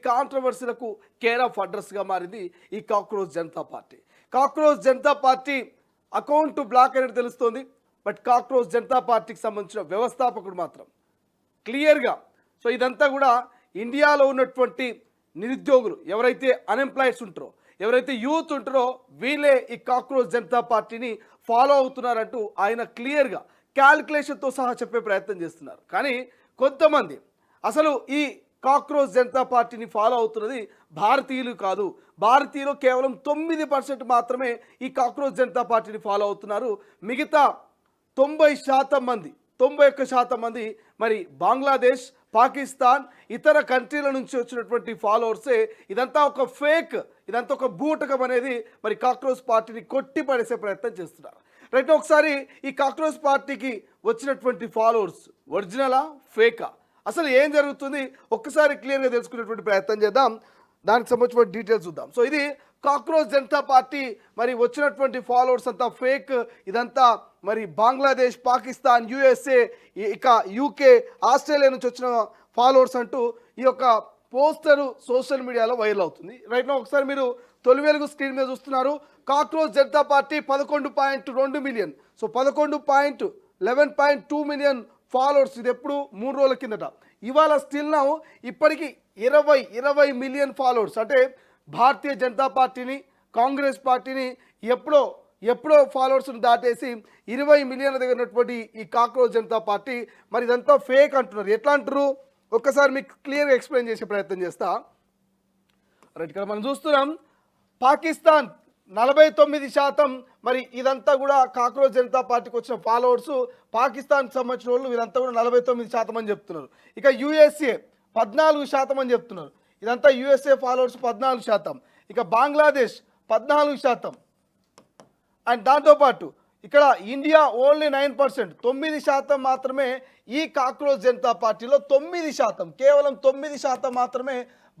కాంట్రవర్సీలకు care of అడ్రస్గా మారింది ఈ cockroach Janata party. Cockroach Janata party account block అనేది తెలుస్తోంది. బట్ కాక్రోచ్ జనతా పార్టీకి సంబంధించిన వ్యవస్థాపకుడు మాత్రం క్లియర్గా సో ఇదంతా కూడా ఇండియాలో ఉన్నటువంటి నిరుద్యోగులు ఎవరైతే అన్ఎంప్లాయిడ్స్ ఉంటారో, ఎవరైతే యూత్ ఉంటారో వీళ్ళే ఈ కాక్రోచ్ జనతా పార్టీని ఫాలో అవుతున్నారంటూ ఆయన క్లియర్గా క్యాల్కులేషన్తో సహా చెప్పే ప్రయత్నం చేస్తున్నారు. కానీ కొంతమంది అసలు ఈ కాక్రోచ్ జనతా పార్టీని ఫాలో అవుతున్నది భారతీయులు కాదు. భారతీయులు కేవలం 9% మాత్రమే ఈ కాక్రోచ్ జనతా పార్టీని ఫాలో అవుతున్నారు. మిగతా 90% మంది 91% మంది మరి బంగ్లాదేశ్, పాకిస్తాన్, ఇతర కంట్రీల నుంచి వచ్చినటువంటి ఫాలోవర్సే. ఇదంతా ఒక ఫేక్, ఇదంతా ఒక బూటకం అనేది మరి కాక్రోచ్ పార్టీని కొట్టి పడేసే ప్రయత్నం చేస్తున్నారు. రైట్, ఒకసారి ఈ కాక్రోచ్ పార్టీకి వచ్చినటువంటి ఫాలోవర్స్ ఒరిజినలా ఫేకా, అసలు ఏం జరుగుతుంది ఒక్కసారి క్లియర్గా తెలుసుకునేటువంటి ప్రయత్నం చేద్దాం. దానికి సంబంధించిన డీటెయిల్స్ చూద్దాం. సో ఇది కాక్రోచ్ జనతా పార్టీ మరి వచ్చినటువంటి ఫాలోవర్స్ అంతా ఫేక్. ఇదంతా మరి బంగ్లాదేశ్, పాకిస్తాన్, యుఎస్ఏ, ఇక యూకే, ఆస్ట్రేలియా నుంచి వచ్చిన ఫాలోవర్స్ అంటూ ఈ యొక్క పోస్టరు సోషల్ మీడియాలో వైరల్ అవుతుంది. రైట్ నో ఒకసారి మీరు తొలి వెలుగు స్క్రీన్ మీద చూస్తున్నారు. Cockroach Janata party 11.2 million, so 11.2 million followers. ఇది ఎప్పుడు 3 రోజుల కిందట. ఇవాళ స్టిల్ నౌ ఇప్పటికి 20 మిలియన్ ఫాలోవర్స్. అంటే భారతీయ జనతా పార్టీని, కాంగ్రెస్ పార్టీని ఎప్పుడో ఫాలోవర్స్ని దాటేసి 20 మిలియన్ల దగ్గర ఉన్నటువంటి ఈ కాక్రోచ్ జనతా పార్టీ మరి ఇదంతా ఫేక్ అంటున్నారు. ఎట్లా అంటారు ఒక్కసారి మీకు క్లియర్గా ఎక్స్ప్లెయిన్ చేసే ప్రయత్నం చేస్తా. రైట్, ఇక్కడ మనం చూస్తున్నాం పాకిస్తాన్ 49%. మరి ఇదంతా కూడా కాక్రోచ్ జనతా పార్టీకి వచ్చిన ఫాలోవర్స్ పాకిస్తాన్కి సంబంధించిన వాళ్ళు వీళ్ళంతా కూడా 49% అని చెప్తున్నారు. ఇక యుఎస్ఏ 14% అని చెప్తున్నారు. ఇదంతా యుఎస్ఏ ఫాలోవర్స్ 14%. ఇక బంగ్లాదేశ్ 14%. అండ్ దాంతోపాటు ఇక్కడ ఇండియా ఓన్లీ 9%, 9% మాత్రమే ఈ కాక్రోచ్ జనతా పార్టీలో. 9%, కేవలం 9% మాత్రమే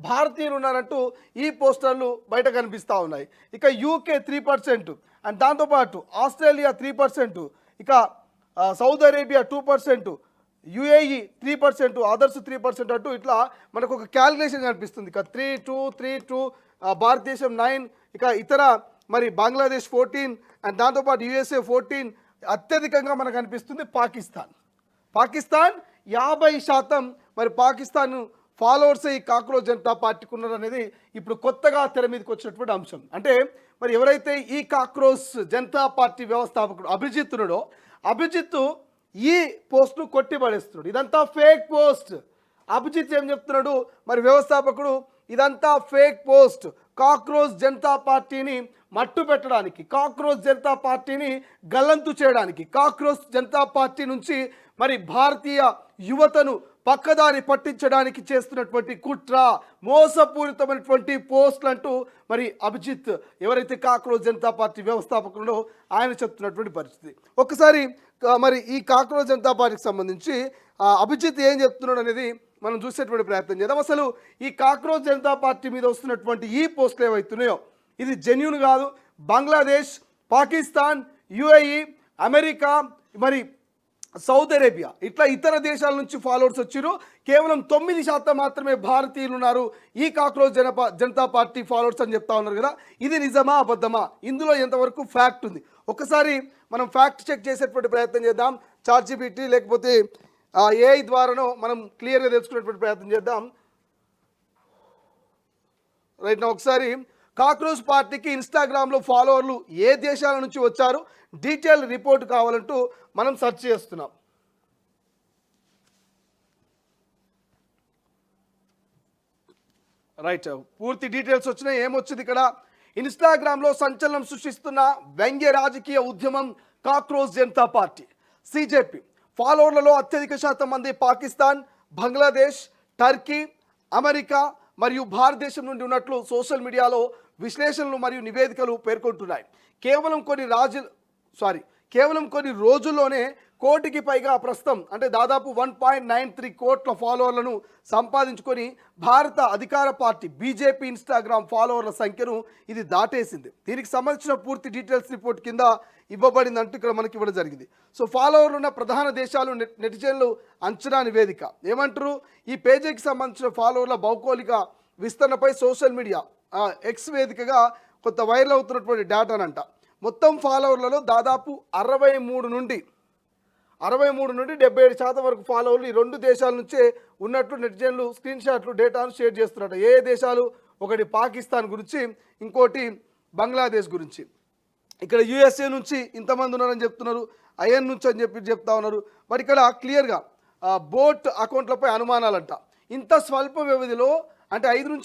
భారతీయులు ఉన్నారంటూ ఈ పోస్టర్లు బయట కనిపిస్తూ ఉన్నాయి. ఇక యూకే 3%, అండ్ దాంతోపాటు ఆస్ట్రేలియా 3%, ఇక సౌదీ అరేబియా 2%, యుఏఈ 3%, అదర్స్ 3% అంటూ ఇట్లా మనకు ఒక క్యాలిక్యులేషన్ కనిపిస్తుంది. ఇక 3-2 భారతదేశం 9, ఇక ఇతర మరి బంగ్లాదేశ్ 14, అండ్ దాంతోపాటు యుఎస్ఏ 14. అత్యధికంగా మనకు అనిపిస్తుంది పాకిస్తాన్ 50%. మరి పాకిస్తాన్ ఫాలోవర్స్ ఈ కాక్రోచ్ జనతా పార్టీకి ఉన్నారు అనేది ఇప్పుడు కొత్తగా తెర మీదకి వచ్చినటువంటి అంశం. అంటే మరి ఎవరైతే ఈ కాక్రోచ్ జనతా పార్టీ వ్యవస్థాపకుడు అభిజిత్ ఉన్నాడో, అభిజిత్ ఈ పోస్ట్ను కొట్టిపడేస్తున్నాడు. ఇదంతా ఫేక్ పోస్ట్. అభిజిత్ ఏం చెప్తున్నాడు మరి వ్యవస్థాపకుడు, ఇదంతా ఫేక్ పోస్ట్. కాక్రోచ్ జనతా పార్టీని మట్టు పెట్టడానికి, కాక్రోచ్ జనతా పార్టీని గల్లంతు చేయడానికి, కాక్రోచ్ జనతా పార్టీ నుంచి మరి భారతీయ యువతను పక్కదారి పట్టించడానికి చేస్తున్నటువంటి కుట్ర, మోసపూరితమైనటువంటి పోస్టులు అంటూ మరి అభిజిత్ ఎవరైతే కాక్రోచ్ జనతా పార్టీ వ్యవస్థాపకుడో ఆయన చెప్తున్నటువంటి పరిస్థితి. ఒకసారి మరి ఈ కాక్రోచ్ జనతా పార్టీకి సంబంధించి అభిజిత్ ఏం చెప్తున్నాడు అనేది మనం చూసేటువంటి ప్రయత్నం చేద్దాం. అసలు ఈ కాక్రోచ్ జనతా పార్టీ మీద వస్తున్నటువంటి ఈ పోస్టులు ఏవైతున్నాయో ఇది జెన్యూన్ కాదు. బంగ్లాదేశ్, పాకిస్తాన్, యుఏఈ, అమెరికా, మరి సౌదీ అరేబియా ఇట్లా ఇతర దేశాల నుంచి ఫాలోవర్స్ వచ్చారు. కేవలం 9% మాత్రమే భారతీయులు ఉన్నారు ఈ కాక్రోచ్ జనతా పార్టీ ఫాలోవర్స్ అని చెప్తా ఉన్నారు కదా. ఇది నిజమా అబద్ధమా, ఇందులో ఎంతవరకు ఫ్యాక్ట్ ఉంది ఒకసారి మనం ఫ్యాక్ట్ చెక్ చేసేటువంటి ప్రయత్నం చేద్దాం. ChatGPT లేకపోతే AI ద్వారానో మనం క్లియర్గా తెలుసుకునేటువంటి ప్రయత్నం చేద్దాం. రైట్, ఒకసారి కాక్రోచ్ పార్టీకి ఇన్స్టాగ్రామ్లో ఫాలోవర్లు ఏ దేశాల నుంచి వచ్చారు డీటెయిల్ రిపోర్ట్ కావాలంటూ మనం సెర్చ్ చేస్తున్నాం. రైట్, పూర్తి డీటెయిల్స్ వచ్చినాయి. ఏమొచ్చింది ఇక్కడ, ఇన్స్టాగ్రామ్లో సంచలనం సృష్టిస్తున్న వ్యంగ్య రాజకీయ ఉద్యమం కాక్రోచ్ జనతా పార్టీ CJP. ఫాలోవర్లలో అత్యధిక శాతం మంది పాకిస్తాన్, బంగ్లాదేశ్, టర్కీ, అమెరికా మరియు భారతదేశం నుండి ఉన్నట్లు సోషల్ మీడియాలో విశ్లేషణలు మరియు నివేదికలు పేర్కొంటున్నాయి. కేవలం కొన్ని రోజుల్లోనే 1 కోటికి పైగా ప్రస్తుతం అంటే దాదాపు 1.93 కోట్ల ఫాలోవర్లను సంపాదించుకొని భారత అధికార పార్టీ బీజేపీ ఇన్స్టాగ్రామ్ ఫాలోవర్ల సంఖ్యను ఇది దాటేసింది. దీనికి సంబంధించిన పూర్తి డీటెయిల్స్ రిపోర్ట్ కింద ఇవ్వబడిందంటూ ఇక్కడ మనకి ఇవ్వడం జరిగింది. సో ఫాలోవర్లు ఉన్న ప్రధాన దేశాలు నెటిజన్లు అంచనా నివేదిక ఏమంటారు, ఈ పేజీకి సంబంధించిన ఫాలోవర్ల భౌగోళిక విస్తరణపై సోషల్ మీడియా ఎక్స్ వేదికగా కొంత వైరల్ అవుతున్నటువంటి డేటానంట. మొత్తం ఫాలోవర్లలో దాదాపు 63 నుండి 77% వరకు ఫాలోవర్లు ఈ రెండు దేశాల నుంచే ఉన్నట్లు నెటిజన్లు స్క్రీన్ షాట్లు డేటాను షేర్ చేస్తున్నట్టు. ఏ దేశాలు? ఒకటి పాకిస్తాన్ గురించి, ఇంకోటి బంగ్లాదేశ్ గురించి. ఇక్కడ యూఎస్ఏ నుంచి ఇంతమంది ఉన్నారని చెప్తున్నారు, ఐఎన్ నుంచి అని చెప్తా ఉన్నారు. మరి ఇక్కడ క్లియర్గా బోట్ అకౌంట్లపై అనుమానాలంట. ఇంత స్వల్ప వ్యవధిలో అంటే 5 నుంచి